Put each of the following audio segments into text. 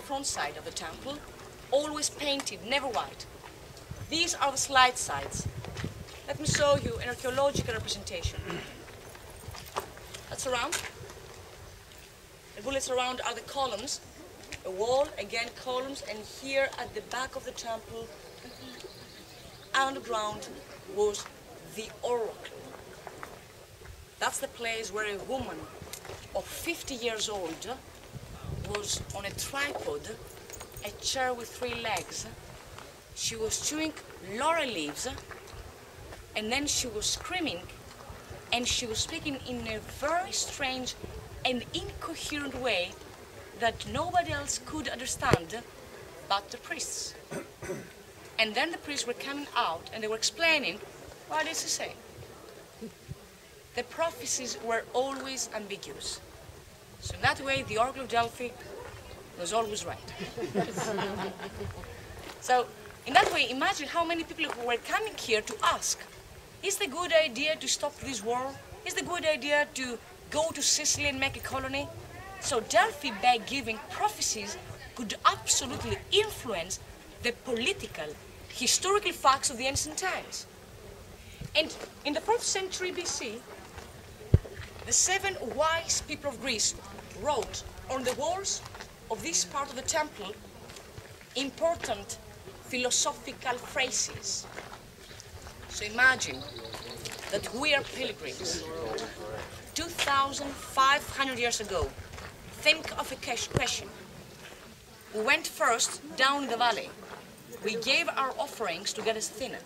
front side of the temple, always painted, never white. These are the slide sides. Let me show you an archaeological representation. That's around. The bullets around are the columns. A wall, again columns, and here at the back of the temple, underground, was the oracle. That's the place where a woman of 50 years old was on a tripod, a chair with 3 legs. She was chewing laurel leaves, and then she was screaming, and she was speaking in a very strange and incoherent way that nobody else could understand but the priests. And then the priests were coming out and they were explaining what is he saying. The prophecies were always ambiguous. So in that way, the Oracle of Delphi was always right. So in that way, imagine how many people who were coming here to ask, is it a good idea to stop this war? Is it a good idea to go to Sicily and make a colony? So Delphi, by giving prophecies, could absolutely influence the political, historical facts of the ancient times. And in the 4th century BC, the 7 wise people of Greece wrote on the walls of this part of the temple important philosophical phrases. So imagine that we are pilgrims 2,500 years ago. Think of a question. We went first down the valley. We gave our offerings to get us thinner.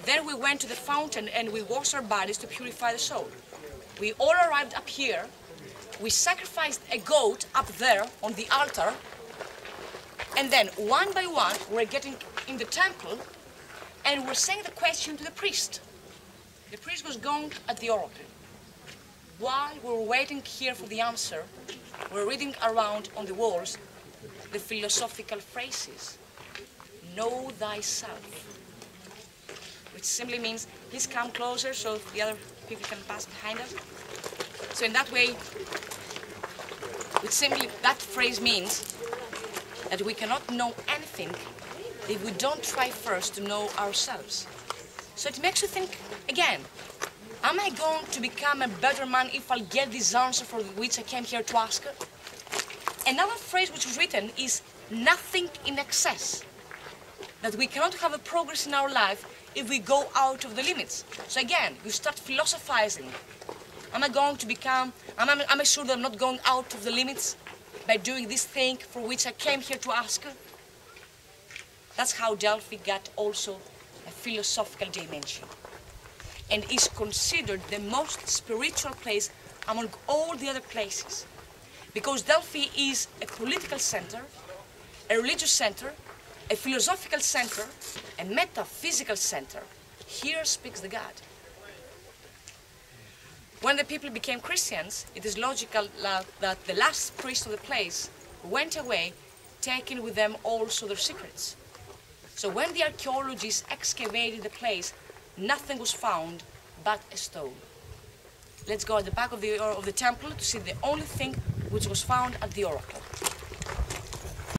Then we went to the fountain and we washed our bodies to purify the soul. We all arrived up here. We sacrificed a goat up there on the altar. And then one by one, we're getting in the temple and we're saying the question to the priest. The priest was going at the oracle. While we were waiting here for the answer, we're reading around on the walls the philosophical phrases. Know thyself. Which simply means, please come closer so the other people can pass behind us. So in that way, that phrase means that we cannot know anything if we don't try first to know ourselves. So it makes you think again, am I going to become a better man if I get this answer for which I came here to ask? Another phrase which was written is nothing in excess. That we cannot have a progress in our life if we go out of the limits. So again, you start philosophizing. Am I sure that I'm not going out of the limits by doing this thing for which I came here to ask? That's how Delphi got also a philosophical dimension and is considered the most spiritual place among all the other places. Because Delphi is a political center, a religious center, a philosophical center, a metaphysical center. Here speaks the God. When the people became Christians, it is logical that the last priest of the place went away, taking with them also their secrets. So when the archaeologists excavated the place, nothing was found but a stone. Let's go at the back of the temple to see the only thing which was found at the oracle.